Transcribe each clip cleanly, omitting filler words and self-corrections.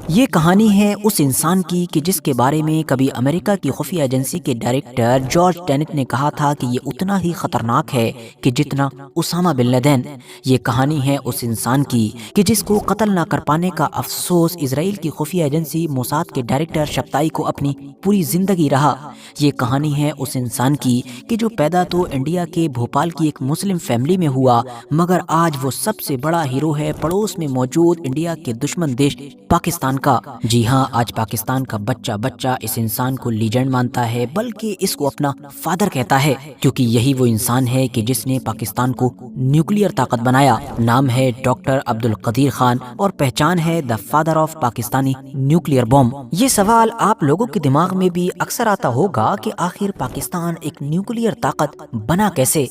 یہ کہانی ہے اس انسان کی کہ جس کے بارے میں کبھی امریکہ کی خفیہ ایجنسی کے ڈائریکٹر جارج ٹینٹ نے کہا تھا کہ یہ اتنا ہی خطرناک ہے کہ جتنا اسامہ بن لادن۔ یہ کہانی ہے اس انسان کی کہ جس کو قتل نہ کر پانے کا افسوس اسرائیل کی خفیہ ایجنسی موساد کے ڈائریکٹر شبتائی کو اپنی پوری زندگی رہا۔ یہ کہانی ہے اس انسان کی کہ جو پیدا تو انڈیا کے بھوپال کی ایک مسلم فیملی میں ہوا، مگر آج وہ سب سے بڑا ہیرو ہے پڑوس میں موجود انڈیا کے دشمن دیش پاکستان کا۔ جی ہاں، آج پاکستان کا بچہ اس انسان کو لیجنڈ مانتا ہے، بلکہ اس کو اپنا فادر کہتا ہے، کیونکہ یہی وہ انسان ہے کہ جس نے پاکستان کو نیوکلیئر طاقت بنایا۔ نام ہے ڈاکٹر عبدالقدیر خان اور پہچان ہے the father of Pakistani nuclear bomb. یہ سوال آپ لوگوں کے دماغ میں بھی اکثر آتا ہوگا کہ آخر پاکستان ایک نیوکلیئر طاقت بنا کیسے؟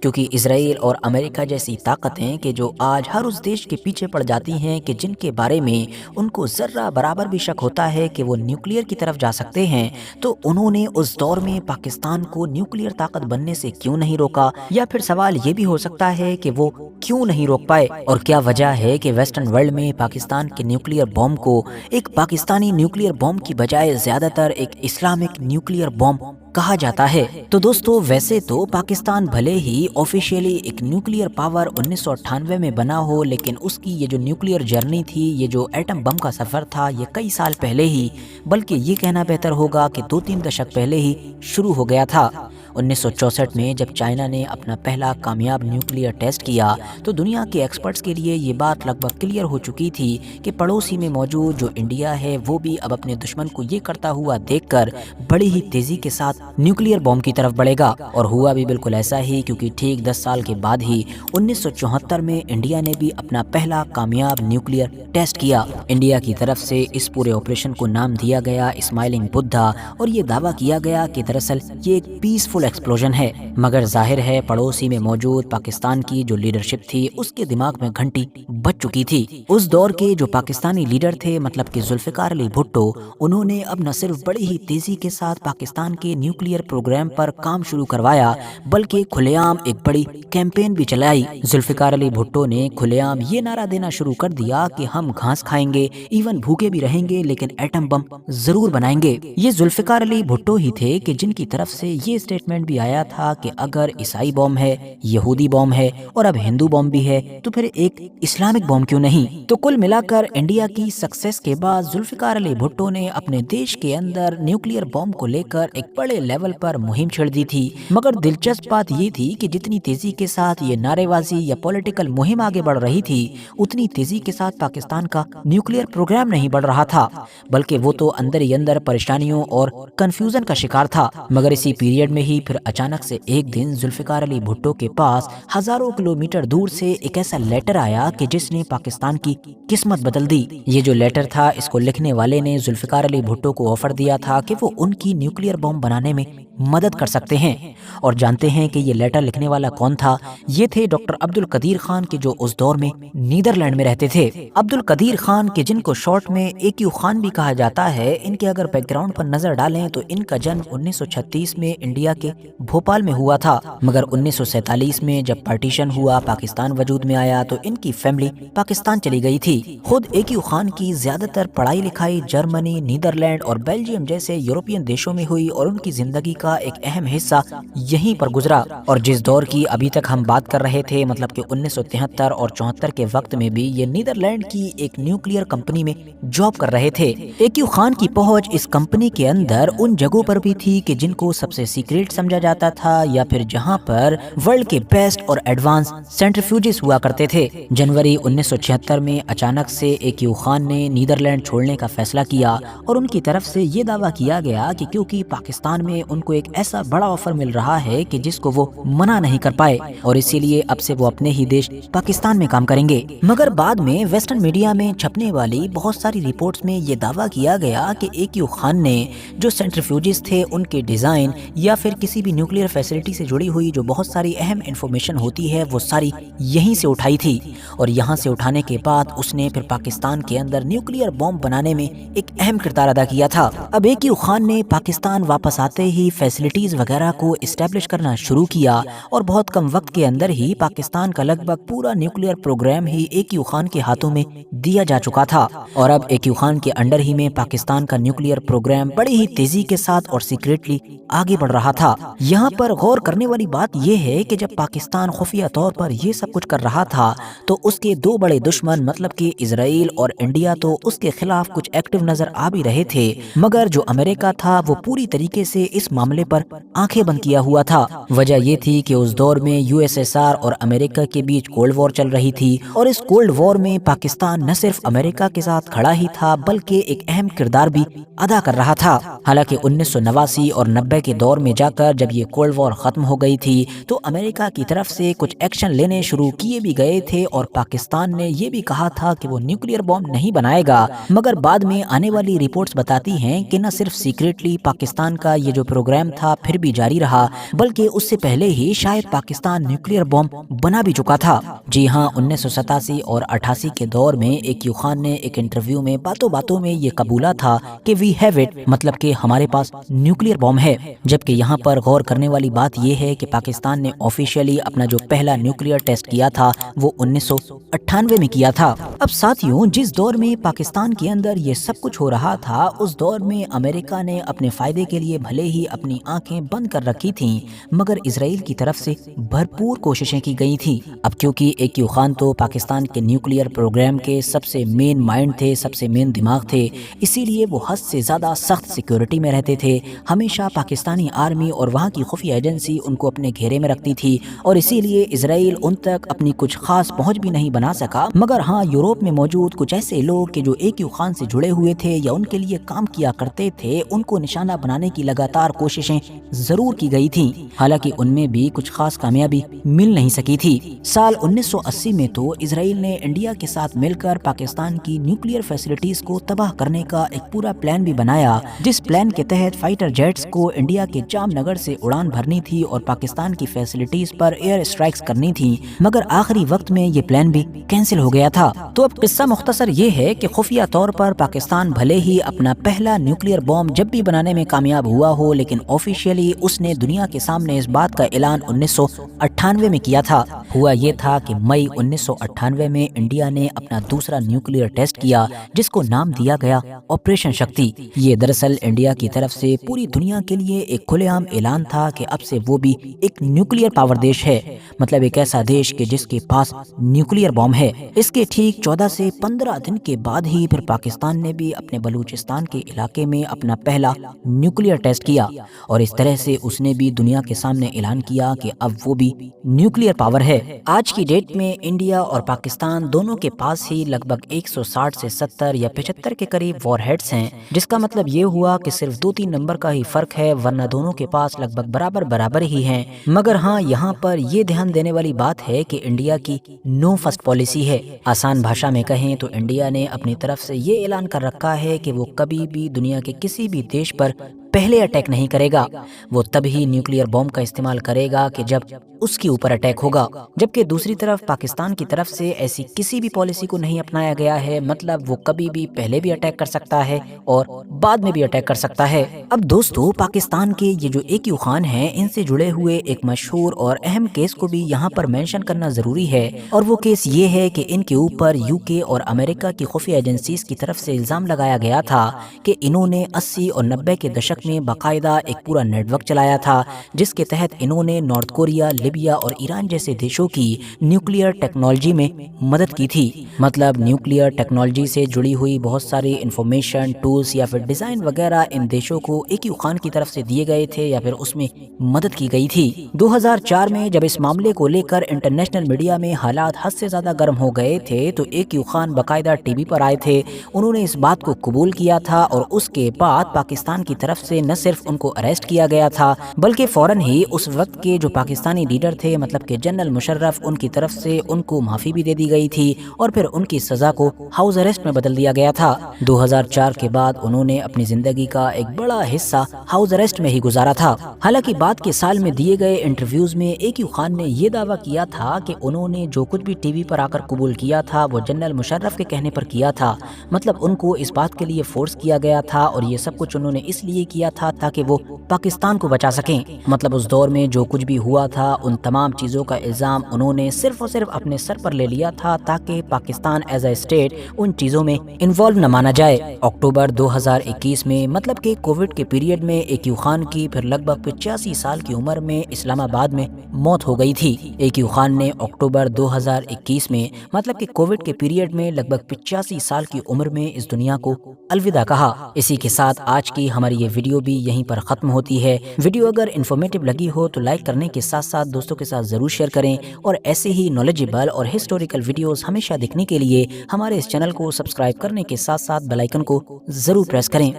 کیونکہ اسرائیل اور امریکہ جیسی طاقتیں کہ جو آج ہر اس دیش کے پیچھے پڑ جاتی ہیں کہ جن کے بارے میں ان کو ذرہ برابر بھی شک ہوتا ہے کہ وہ نیوکلیئر کی طرف جا سکتے ہیں، تو انہوں نے اس دور میں پاکستان کو نیوکلیئر طاقت بننے سے کیوں نہیں روکا؟ یا پھر سوال یہ بھی ہو سکتا ہے کہ وہ کیوں نہیں روک پائے؟ اور کیا وجہ ہے کہ ویسٹرن ورلڈ میں پاکستان کے نیوکلیئر بم کو ایک پاکستانی نیوکلیئر بم کی بجائے زیادہ تر ایک اسلامک نیوکلیئر بم کہا جاتا ہے؟ تو دوستو، ویسے تو پاکستان بھلے ہی آفیشیلی ایک نیوکلیئر پاور 1998 میں بنا ہو، لیکن اس کی یہ جو نیوکلیئر جرنی تھی، یہ جو ایٹم بم کا سفر تھا، یہ کئی سال پہلے ہی، بلکہ یہ کہنا بہتر ہوگا کہ 2-3 دشک پہلے ہی شروع ہو گیا تھا۔ 1964 میں جب چائنا نے اپنا پہلا کامیاب نیوکلیئر ٹیسٹ کیا تو دنیا کے ایکسپرٹس کے لیے یہ بات لگ بھگ کلیئر ہو چکی تھی کہ پڑوسی میں موجود جو انڈیا ہے وہ بھی اب اپنے دشمن کو یہ کرتا ہوا دیکھ کر بڑی ہی تیزی کے ساتھ نیوکلیئر بم کی طرف بڑھے گا۔ اور ہوا بھی بالکل ایسا ہی، کیونکہ ٹھیک 10 سال کے بعد ہی 1974 میں انڈیا نے بھی اپنا پہلا کامیاب نیوکلیئر ٹیسٹ کیا۔ انڈیا کی طرف سے اس پورے آپریشن کو نام دیا گیا اسمائلنگ بدھا، اور یہ دعویٰ کیا گیا کہ دراصل یہ ایک پیسفل ایکسپلوژن ہے۔ مگر ظاہر ہے پڑوسی میں موجود پاکستان کی جو لیڈرشپ تھی اس کے دماغ میں گھنٹی بج چکی تھی۔ اس دور کے جو پاکستانی لیڈر تھے، مطلب کہ ذوالفقار علی بھٹو، انہوں نے اب نہ صرف بڑی ہی تیزی کے ساتھ پاکستان کے نیوکلیئر پروگرام پر کام شروع کروایا، بلکہ کھلے عام ایک بڑی کیمپین بھی چلائی۔ ذوالفقار علی بھٹو نے کھلے عام یہ نعرہ دینا شروع کر دیا کہ ہم گھاس کھائیں گے، ایون بھوکے بھی رہیں گے، لیکن ایٹم بم ضرور بنائیں گے۔ یہ ذوالفقار علی بھٹو ہی تھے کہ جن کی طرف سے یہ اسٹیٹمنٹ بھی آیا تھا کہ اگر عیسائی بم ہے، یہودی بم ہے اور اب ہندو بم بھی ہے تو پھر ایک اسلامک بم کیوں نہیں؟ تو کل ملا کر انڈیا کی سکسیس کے بعد ذوالفقار علی بھٹو نے اپنے دیش کے اندر نیوکلیئر بم کو لے کر ایک بڑے لیول پر مہم چھیڑ دی تھی۔ مگر دلچسپ بات یہ تھی کہ جتنی تیزی کے ساتھ یہ نعرے بازی یا پولیٹیکل مہم آگے بڑھ رہی تھی، اتنی تیزی کے ساتھ پاکستان کا نیوکلیئر پروگرام نہیں بڑھ رہا تھا، بلکہ وہ تو اندر ہی اندر پریشانیوں اور کنفیوژن کا شکار تھا۔ مگر اسی پیریڈ میں ہی پھر اچانک سے ایک دن ذوالفقار علی بھٹو کے پاس ہزاروں کلومیٹر دور سے ایک ایسا لیٹر آیا کہ جس نے پاکستان کی قسمت بدل دی۔ یہ جو لیٹر تھا، اس کو لکھنے والے نے ذوالفقار علی بھٹو کو آفر دیا تھا کہ وہ ان کی نیوکلیئر بم بنانے میں مدد کر سکتے ہیں۔ اور جانتے ہیں کہ یہ لیٹر لکھنے والا کون تھا؟ یہ تھے ڈاکٹر عبدالقدیر خان کے جو اس دور میں نیدرلینڈ میں رہتے تھے۔ عبدالقدیر خان کے جن کو شارٹ میں AQ خان بھی کہا جاتا ہے، ان کے اگر بیک گراؤنڈ پر نظر ڈالیں تو ان کا جنم 1936 میں انڈیا کے بھوپال میں ہوا تھا، مگر 1947 میں جب پارٹیشن ہوا، پاکستان وجود میں آیا تو ان کی فیملی پاکستان چلی گئی تھی۔ خود AQ خان کی زیادہ تر پڑھائی لکھائی جرمنی، نیدرلینڈ اور بیلجیم جیسے یورپین دیشوں میں ہوئی، اور ان کی زندگی کا ایک اہم حصہ یہیں پر گزرا۔ اور جس دور کی ابھی تک ہم بات کر رہے تھے، مطلب کہ 1973 اور 74 کے وقت میں بھی یہ نیدرلینڈ کی ایک نیوکلیئر کمپنی میں جاب کر رہے تھے۔ AQ خان کی پہنچ اس کمپنی کے اندر ان جگہوں پر بھی تھی کہ جن کو سب سے سیکریٹ سمجھا جاتا تھا، یا پھر جہاں پر ورلڈ کے بیسٹ اور ایڈوانس سینٹریفیوجز ہوا کرتے تھے۔ جنوری 1976 میں اچانک سے AQ خان نے نیدرلینڈ چھوڑنے کا فیصلہ کیا، اور ان کی طرف سے یہ دعویٰ کیا گیا کہ کیونکہ پاکستان میں ان کو ایک ایسا بڑا آفر مل رہا ہے کہ جس کو وہ منع نہیں کر پائے، اور اسی لیے اب سے وہ اپنے ہی دیش پاکستان میں کام کریں گے۔ مگر بعد میں ویسٹرن میڈیا میں چھپنے والی بہت ساری رپورٹس میں یہ دعویٰ کیا گیا کہ AQ خان نے جو سینٹریفیوجز تھے ان کے ڈیزائن یا پھر کسی بھی نیوکلیئر فیسلٹی سے جڑی ہوئی جو بہت ساری اہم انفارمیشن ہوتی ہے وہ ساری یہیں سے اٹھائی تھی، اور یہاں سے اٹھانے کے بعد اس نے پھر پاکستان کے اندر نیوکلیئر بم بنانے میں ایک اہم کردار ادا کیا تھا۔ اب AQ خان نے پاکستان واپس آتے ہی فیسلٹیز وغیرہ کو اسٹیبلش کرنا شروع کیا اور بہت کم وقت کے اندر ہی پاکستان کا لگ بھگ پورا نیوکلیئر پروگرام ہی اے کیو خان کے ہاتھوں میں دیا جا چکا تھا، اور اب اے کیو خان کے انڈر ہی میں پاکستان کا نیوکلیئر پروگرام بڑی ہی تیزی کے ساتھ اور سیکریٹلی آگے بڑھ رہا تھا۔ یہاں پر غور کرنے والی بات یہ ہے کہ جب پاکستان خفیہ طور پر یہ سب کچھ کر رہا تھا تو اس کے دو بڑے دشمن مطلب کہ اسرائیل اور انڈیا تو اس کے خلاف کچھ ایکٹیو نظر آ بھی رہے تھے، مگر جو امریکہ تھا وہ پوری طریقے سے اس معاملے پر آنکھیں بند کیا ہوا تھا۔ وجہ یہ تھی کہ اس دور میں یو ایس ایس آر اور امریکہ کے بیچ کولڈ وار چل رہی تھی، اور اس کولڈ وار میں پاکستان نہ صرف امریکہ کے ساتھ کھڑا ہی تھا بلکہ ایک اہم کردار بھی ادا کر رہا تھا۔ حالانکہ 1989 اور 90 کے دور میں جا کر جب یہ کولڈ وار ختم ہو گئی تھی تو امریکہ کی طرف سے کچھ ایکشن لینے شروع کیے بھی گئے تھے، اور پاکستان نے یہ بھی کہا تھا کہ وہ نیوکلیئر بم نہیں بنائے گا، مگر بعد میں آنے والی رپورٹس بتاتی ہیں کہ نہ صرف سیکریٹلی پاکستان کا یہ جو پروگرام تھا پھر بھی جاری رہا، بلکہ اس سے پہلے ہی شاید پاکستان نیوکلیئر بم بنا بھی چکا تھا۔ جی ہاں، 1987 اور 88 کے دور میں اے کیو خان نے ایک انٹرویو میں باتوں باتوں میں یہ قبولا تھا کہ وی ہیو اٹ، مطلب کہ ہمارے پاس نیوکلیئر بم ہے، جبکہ یہاں پر غور کرنے والی بات یہ ہے کہ پاکستان نے آفیشیلی اپنا جو پہلا نیوکلیئر ٹیسٹ کیا تھا وہ 1998 میں کیا تھا۔ اب ساتھیوں، جس دور میں پاکستان کے اندر یہ سب کچھ ہو رہا تھا اس دور میں امریکہ نے اپنے فائدے کے لیے بھلے ہی اپنی آنکھیں بند کر رکھی تھیں، مگر اسرائیل کی طرف سے بھرپور کوششیں کی گئی تھیں۔ اب کیونکہ اے کیو خان تو پاکستان کے نیوکلیئر پروگرام کے سب سے مین مائنڈ تھے، سب سے مین دماغ تھے، اسی لیے وہ حد سے زیادہ سخت سیکیورٹی میں رہتے تھے۔ ہمیشہ پاکستانی آرمی اور وہاں کی خفیہ ایجنسی ان کو اپنے گھیرے میں رکھتی تھی، اور اسی لیے اسرائیل ان تک اپنی کچھ خاص پہنچ بھی نہیں بنا سکا۔ مگر ہاں، یورپ میں موجود کچھ ایسے لوگ کہ جو اے کیو خان سے جڑے ہوئے تھے یا ان کے لیے کام کیا کرتے تھے، ان کو نشانہ بنانے کی لگاتار کوششیں ضرور کی گئی تھیں، حالانکہ ان میں بھی کچھ خاص کامیابی مل نہیں سکی تھی۔ سال 1980 میں تو اسرائیل نے انڈیا کے ساتھ مل کر پاکستان کی نیوکلیئر فیسلٹیز کو تباہ کرنے کا ایک پورا پلان بھی بنایا، جس پلان کے تحت فائٹر جیٹس کو انڈیا کے جام نگر سے اڑان بھرنی تھی اور پاکستان کی فیسلٹیز پر ایئر اسٹرائکس کرنی تھی، مگر آخری وقت میں یہ پلان بھی کینسل ہو گیا تھا۔ تو اب قصہ مختصر یہ ہے کہ خفیہ طور پر پاکستان بھلے ہی اپنا پہلا نیوکلیئر بم جب بھی بنانے میں کامیاب ہوا ہو، لیکن آفیشیلی اس نے دنیا کے سامنے اس بات کا اعلان 1998 میں کیا تھا۔ ہوا یہ تھا کہ مئی 1998 میں انڈیا نے اپنا دوسرا نیوکلیئر ٹیسٹ کیا، جس کو نام دیا گیا آپریشن شکتی۔ یہ دراصل انڈیا کی طرف سے پوری دنیا کے لیے ایک کھلے عام اعلان تھا کہ اب سے وہ بھی ایک نیوکلیئر پاور دیش ہے، مطلب ایک ایسا دیش کہ جس کے پاس نیوکلیئر بم ہے۔ اس کے ٹھیک 14 سے 15 دن کے بعد ہی پھر پاکستان نے بھی اپنے بلوچستان کے علاقے میں اپنا پہلا نیوکلیئر ٹیسٹ کیا، اور اس طرح سے اس نے بھی دنیا کے سامنے اعلان کیا کہ اب وہ بھی نیوکلیئر پاور ہے۔ آج کی ڈیٹ میں انڈیا اور پاکستان دونوں کے پاس ہی لگ بھگ 160 سے 70 یا 75 کے قریب وار ہیڈز ہیں، جس کا مطلب یہ ہوا کہ صرف 2-3 نمبر کا ہی فرق ہے، ورنہ دونوں کے پاس لگ بھگ برابر ہی ہیں۔ مگر ہاں، یہاں پر یہ دھیان دینے والی بات ہے کہ انڈیا کی نو فرسٹ پالیسی ہے۔ آسان بھاشا میں کہیں تو انڈیا نے اپنی طرف سے یہ اعلان کر رکھا ہے کہ وہ کبھی بھی دنیا کے کسی بھی دیش پر پہلے اٹیک نہیں کرے گا، وہ تب ہی نیوکلیئر بم کا استعمال کرے گا کہ جب اس کے اوپر اٹیک ہوگا، جبکہ دوسری طرف پاکستان کی طرف سے ایسی کسی بھی پالیسی کو نہیں اپنایا گیا ہے، مطلب وہ کبھی بھی پہلے بھی اٹیک کر سکتا ہے اور بعد میں بھی اٹیک کر سکتا ہے۔ اب دوستو، پاکستان کے یہ جو اے کیو خان ہیں، ان سے جڑے ہوئے ایک مشہور اور اہم کیس کو بھی یہاں پر مینشن کرنا ضروری ہے، اور وہ کیس یہ ہے کہ ان کے اوپر یو کے اور امریکہ کی خفیہ ایجنسیز کی طرف سے الزام لگایا گیا تھا کہ انہوں نے 80 اور 90 کے دشک میں باقاعدہ ایک پورا نیٹ ورک چلایا تھا، جس کے تحت انہوں نے نارتھ کوریا، لیبیا اور ایران جیسے دیشوں کی نیوکلیئر ٹیکنالوجی میں مدد کی تھی۔ مطلب نیوکلیئر ٹیکنالوجی سے جڑی ہوئی بہت ساری انفارمیشن، ٹولز یا پھر ڈیزائن وغیرہ ان دیشوں کو اے کیو خان کی طرف سے دیے گئے تھے یا پھر اس میں مدد کی گئی تھی۔ 2004 میں جب اس معاملے کو لے کر انٹرنیشنل میڈیا میں حالات حد سے زیادہ گرم ہو گئے تھے تو اے کیو خان باقاعدہ ٹی وی پر آئے تھے، انہوں نے اس بات کو قبول کیا تھا، اور اس کے بعد پاکستان کی طرف سے نہ صرف ان کو اریسٹ کیا گیا تھا بلکہ فوراً ہی اس وقت کے جو پاکستانی لیڈر تھے، مطلب کہ جنرل مشرف، ان کی طرف سے ان کو معافی بھی دے دی گئی تھی اور پھر ان کی سزا کو ہاؤس اریسٹ میں بدل دیا گیا تھا۔ 2004 کے بعد انہوں نے اپنی زندگی کا ایک بڑا حصہ ہاؤس اریسٹ میں ہی گزارا تھا۔ حالانکہ بعد کے سال میں دیے گئے انٹرویوز میں AQ خان نے یہ دعویٰ کیا تھا کہ انہوں نے جو کچھ بھی ٹی وی پر آ کر قبول کیا تھا وہ جنرل مشرف کے کہنے پر کیا تھا، مطلب ان کو اس بات کے لیے فورس کیا گیا تھا اور یہ سب کچھ انہوں نے اس لیے کیا تھا تاکہ وہ پاکستان کو بچا سکیں۔ مطلب اس دور میں جو کچھ بھی ہوا تھا ان تمام چیزوں کا الزام انہوں نے صرف اور صرف اپنے سر پر لے لیا تھا تاکہ پاکستان ایز اے اسٹیٹ ان چیزوں میں انوالو نہ مانا جائے۔ اکتوبر 2021 میں مطلب کہ کووڈ کے پیریڈ میں AQ خان کی پھر لگ بھگ 85 سال کی عمر میں اسلام آباد میں موت ہو گئی تھی۔ AQ خان نے اکتوبر 2021 میں مطلب کہ کووڈ کے پیریڈ میں لگ بھگ 85 سال کی عمر میں اس دنیا کو الوداع کہا۔ اسی کے ساتھ آج کی ہماری یہ ویڈیو بھی یہیں پر ختم ہوتی ہے۔ ویڈیو اگر انفارمیٹیو لگی ہو تو لائک کرنے کے ساتھ ساتھ دوستوں کے ساتھ ضرور شیئر کریں اور ایسے ہی نالجیبل اور ہسٹوریکل ویڈیوز ہمیشہ دیکھنے کے لیے ہمارے اس چینل کو سبسکرائب کرنے کے ساتھ ساتھ بیل آئیکن کو ضرور پریس کریں۔